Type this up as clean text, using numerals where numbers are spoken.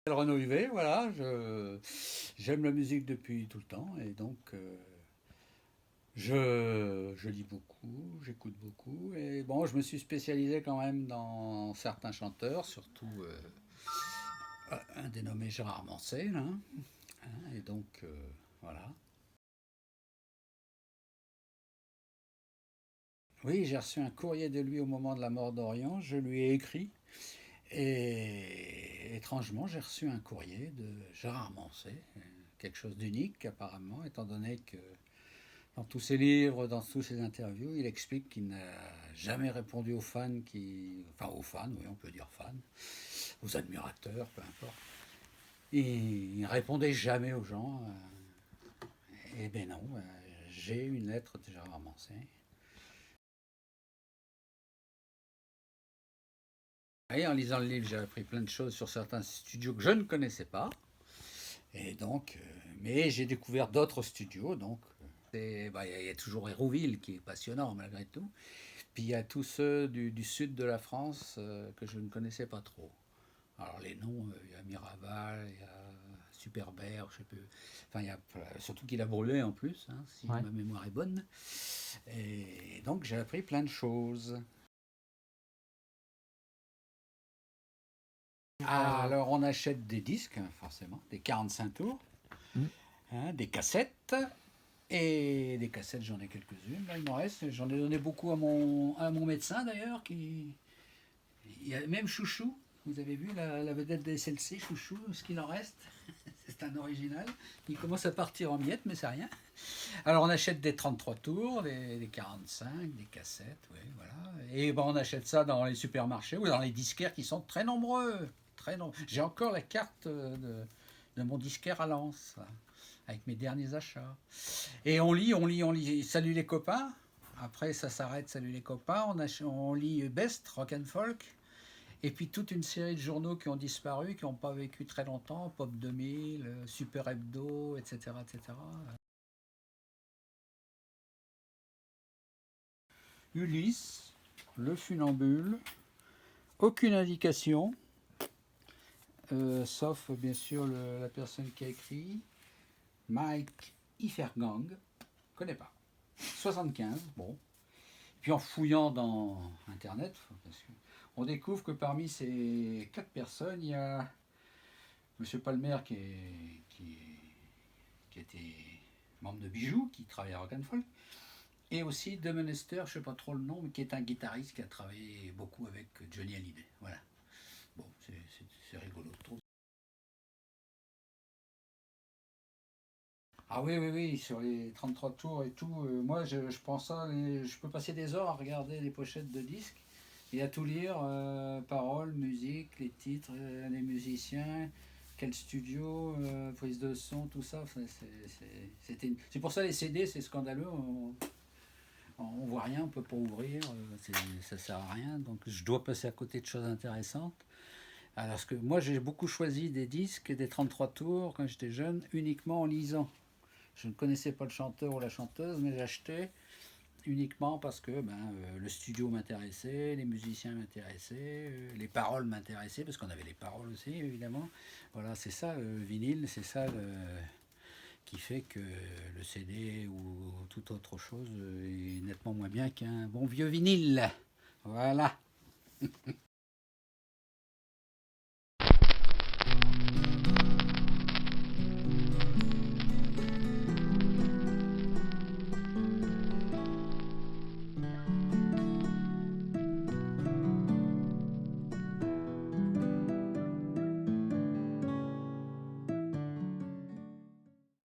Renaud Huvet, voilà, j'aime la musique depuis tout le temps et donc je lis beaucoup, j'écoute beaucoup et bon, je me suis spécialisé quand même dans certains chanteurs, surtout un dénommé Gérard Manset, là, hein, et donc voilà. Oui, j'ai reçu un courrier de lui au moment de la mort d'Orient, je lui ai écrit et étrangement, j'ai reçu un courrier de Gérard Manset, quelque chose d'unique apparemment, étant donné que dans tous ses livres, dans toutes ses interviews, il explique qu'il n'a jamais répondu aux fans enfin aux fans, oui, on peut dire fans, aux admirateurs, peu importe. Il ne répondait jamais aux gens. Eh ben non, j'ai une lettre de Gérard Manset. Et en lisant le livre, j'ai appris plein de choses sur certains studios que je ne connaissais pas. Et donc, mais j'ai découvert d'autres studios. Donc, bah, y a toujours Hérouville qui est passionnant malgré tout. Puis il y a tous ceux du sud de la France que je ne connaissais pas trop. Alors les noms, il y a Miraval, il y a Superbert, je sais plus. Enfin, il y a surtout qu'il a brûlé en plus, hein, si Ouais. ma mémoire est bonne. Et donc j'ai appris plein de choses. Alors on achète des disques, hein, forcément, des 45 tours, Mm. hein, des cassettes. Et des cassettes, j'en ai quelques-unes. Là, il m'en reste. J'en ai donné beaucoup à mon médecin d'ailleurs. Il y a même Chouchou. Vous avez vu la vedette des SLC, Chouchou, ce qu'il en reste. C'est un original. Il commence à partir en miettes, mais c'est rien. Alors on achète des 33 tours, des 45, des cassettes, oui, voilà. Et ben, on achète ça dans les supermarchés ou dans les disquaires qui sont très nombreux. Très nombreux. J'ai encore la carte de mon disquaire à Lens, avec mes derniers achats. Et on lit, on lit, on lit. Salut les copains. Après, ça s'arrête. Salut les copains. On lit Best, Rock and Folk. Et puis toute une série de journaux qui ont disparu, qui n'ont pas vécu très longtemps. Pop 2000, Super Hebdo, etc., etc. Ulysse, Le Funambule. Aucune indication, sauf bien sûr la personne qui a écrit. Mike Ifergang. Je ne connais pas. 75, bon. Puis en fouillant dans Internet, on découvre que parmi ces 4 personnes, il y a M. Palmer qui était membre de Bijoux, qui travaille à Rock'n'Folk, et aussi De Menester, je ne sais pas trop le nom, mais qui est un guitariste qui a travaillé beaucoup avec Johnny Hallyday. Voilà. Bon, c'est rigolo. Ah oui, oui, oui, sur les 33 tours et tout, moi je prends ça, je peux passer des heures à regarder les pochettes de disques et à tout lire, paroles, musique, les titres, les musiciens, quel studio, prise de son, tout ça. C'est pour ça les CD, c'est scandaleux, on voit rien, on peut pas ouvrir, ça sert à rien, donc je dois passer à côté de choses intéressantes. Alors que moi j'ai beaucoup choisi des disques, des 33 tours quand j'étais jeune, uniquement en lisant. Je ne connaissais pas le chanteur ou la chanteuse, mais j'achetais uniquement parce que le studio m'intéressait, les musiciens m'intéressaient, les paroles m'intéressaient, parce qu'on avait les paroles aussi, évidemment. Voilà, c'est ça, vinyle, c'est ça qui fait que le CD ou toute autre chose est nettement moins bien qu'un bon vieux vinyle. Voilà.